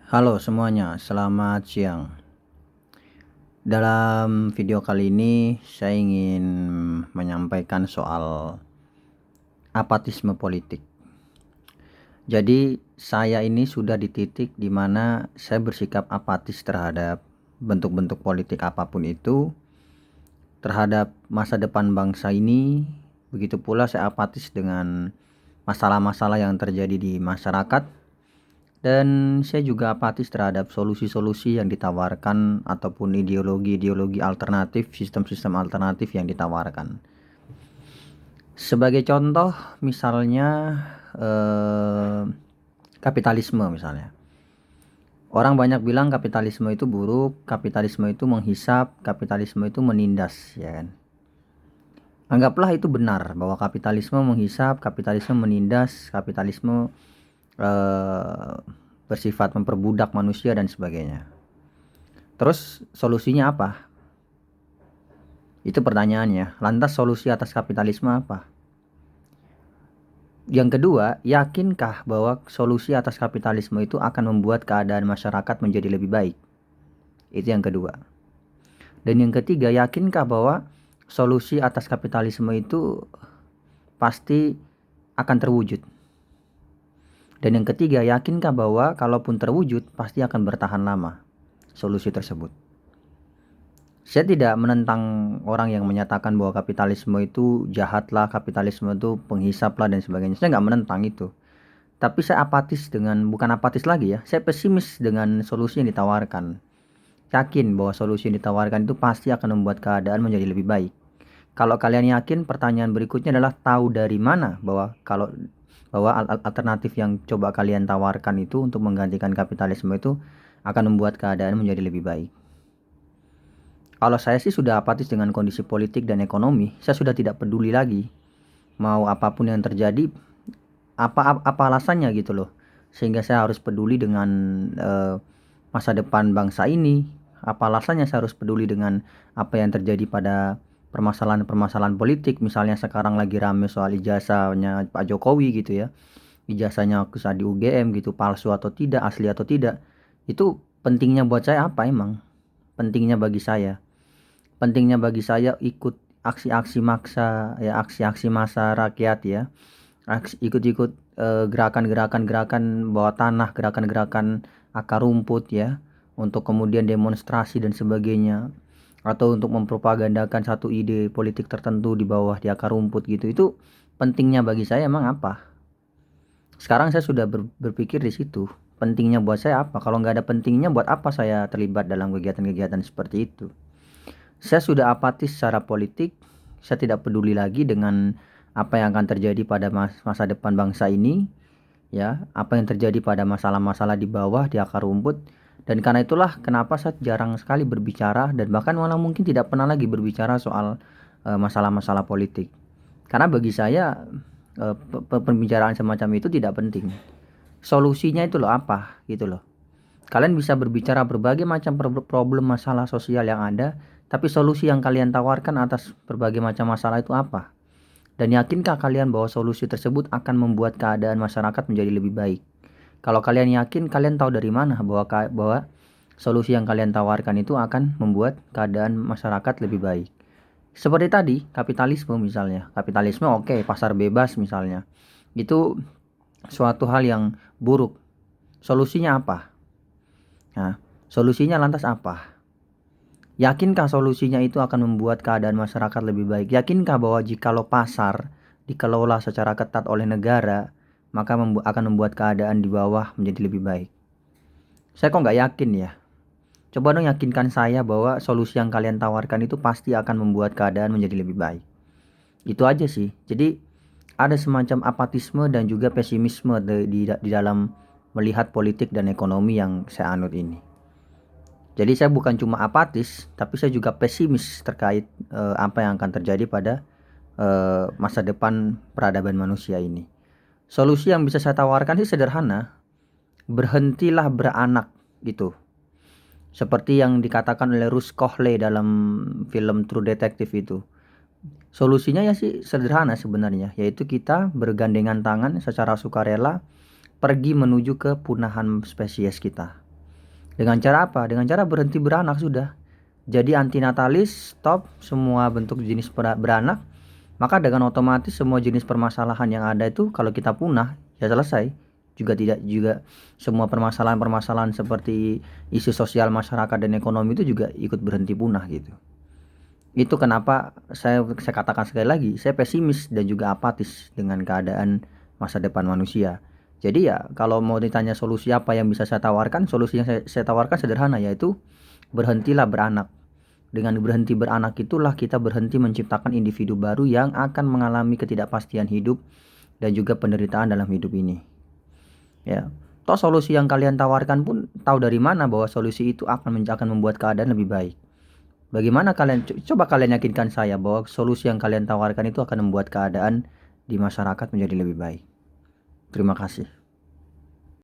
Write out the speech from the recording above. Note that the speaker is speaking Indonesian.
Halo semuanya, selamat siang. Dalam video kali ini saya ingin menyampaikan soal apatisme politik. Jadi saya ini sudah di titik di mana saya bersikap apatis terhadap bentuk-bentuk politik apapun itu, terhadap masa depan bangsa ini. Begitu pula saya apatis dengan masalah-masalah yang terjadi di masyarakat. Dan saya juga apatis terhadap solusi-solusi yang ditawarkan ataupun ideologi-ideologi alternatif, sistem-sistem alternatif yang ditawarkan. Sebagai contoh, misalnya kapitalisme misalnya. Orang banyak bilang kapitalisme itu buruk, kapitalisme itu menghisap, kapitalisme itu menindas, ya kan? Anggaplah itu benar bahwa kapitalisme menghisap, kapitalisme menindas, kapitalisme bersifat memperbudak manusia dan sebagainya. Terus solusinya apa? Itu pertanyaannya. Lantas solusi atas kapitalisme apa? Yang kedua, yakinkah bahwa solusi atas kapitalisme itu akan membuat keadaan masyarakat menjadi lebih baik? Itu yang kedua. Dan yang ketiga, yakinkah bahwa solusi atas kapitalisme itu pasti akan terwujud? Dan yang ketiga, yakinkah bahwa kalaupun terwujud pasti akan bertahan lama solusi tersebut? Saya tidak menentang orang yang menyatakan bahwa kapitalisme itu jahatlah, kapitalisme itu penghisap lah dan sebagainya. Saya nggak menentang itu. Tapi saya apatis bukan apatis lagi ya. Saya pesimis dengan solusi yang ditawarkan. Yakin bahwa solusi yang ditawarkan itu pasti akan membuat keadaan menjadi lebih baik. Kalau kalian yakin, pertanyaan berikutnya adalah tahu dari mana bahwa alternatif yang coba kalian tawarkan itu untuk menggantikan kapitalisme itu akan membuat keadaan menjadi lebih baik. Kalau saya sih sudah apatis dengan kondisi politik dan ekonomi. Saya sudah tidak peduli lagi mau apapun yang terjadi, apa alasannya gitu loh, sehingga saya harus peduli dengan masa depan bangsa ini. Apa alasannya saya harus peduli dengan apa yang terjadi pada permasalahan-permasalahan politik. Misalnya sekarang lagi rame soal ijazahnya Pak Jokowi gitu ya, ijazahnya bisa di UGM gitu, palsu atau tidak, asli atau tidak. Itu pentingnya buat saya apa emang? Pentingnya bagi saya ikut aksi-aksi maksa ya, aksi-aksi massa rakyat ya, ikut-ikut gerakan-gerakan bawah tanah, gerakan-gerakan akar rumput ya, untuk kemudian demonstrasi dan sebagainya, atau untuk mempropagandakan satu ide politik tertentu di bawah di akar rumput gitu. Itu pentingnya bagi saya emang apa? Sekarang saya sudah berpikir di situ. Pentingnya buat saya apa? Kalau nggak ada pentingnya, buat apa saya terlibat dalam kegiatan-kegiatan seperti itu? Saya sudah apatis secara politik. Saya tidak peduli lagi dengan apa yang akan terjadi pada masa depan bangsa ini, ya, apa yang terjadi pada masalah-masalah di bawah di akar rumput. Dan karena itulah kenapa saya jarang sekali berbicara dan bahkan malah mungkin tidak pernah lagi berbicara soal masalah-masalah politik. Karena bagi saya pembicaraan semacam itu tidak penting. Solusinya itu loh apa gitu loh. Kalian bisa berbicara berbagai macam problem masalah sosial yang ada, tapi solusi yang kalian tawarkan atas berbagai macam masalah itu apa? Dan yakinkah kalian bahwa solusi tersebut akan membuat keadaan masyarakat menjadi lebih baik? Kalau kalian yakin, kalian tahu dari mana bahwa solusi yang kalian tawarkan itu akan membuat keadaan masyarakat lebih baik? Seperti tadi, kapitalisme misalnya. Kapitalisme oke, pasar bebas misalnya. Itu suatu hal yang buruk. Solusinya apa? Nah, solusinya lantas apa? Yakinkah solusinya itu akan membuat keadaan masyarakat lebih baik? Yakinkah bahwa jikalau pasar dikelola secara ketat oleh negara, maka akan membuat keadaan di bawah menjadi lebih baik? Saya kok nggak yakin ya. Coba dong yakinkan saya bahwa solusi yang kalian tawarkan itu pasti akan membuat keadaan menjadi lebih baik. Itu aja sih. Jadi ada semacam apatisme dan juga pesimisme di dalam melihat politik dan ekonomi yang saya anut ini. Jadi saya bukan cuma apatis, tapi saya juga pesimis terkait apa yang akan terjadi pada masa depan peradaban manusia ini. Solusi yang bisa saya tawarkan sih sederhana, berhentilah beranak gitu. Seperti yang dikatakan oleh Russ Kohle dalam film True Detective itu. Solusinya ya sih sederhana sebenarnya, yaitu kita bergandengan tangan secara sukarela pergi menuju kepunahan spesies kita. Dengan cara apa? Dengan cara berhenti beranak sudah. Jadi antinatalis, stop semua bentuk jenis beranak, maka dengan otomatis semua jenis permasalahan yang ada itu kalau kita punah ya selesai. Juga semua permasalahan-permasalahan seperti isu sosial masyarakat dan ekonomi itu juga ikut berhenti punah gitu. Itu kenapa saya katakan sekali lagi, saya pesimis dan juga apatis dengan keadaan masa depan manusia. Jadi ya kalau mau ditanya solusi apa yang bisa saya tawarkan, solusi yang saya tawarkan sederhana, yaitu berhentilah beranak. Dengan berhenti beranak itulah kita berhenti menciptakan individu baru yang akan mengalami ketidakpastian hidup dan juga penderitaan dalam hidup ini. Ya, toh solusi yang kalian tawarkan pun tahu dari mana bahwa solusi itu akan membuat keadaan lebih baik. Bagaimana kalian coba kalian yakinkan saya bahwa solusi yang kalian tawarkan itu akan membuat keadaan di masyarakat menjadi lebih baik. Terima kasih.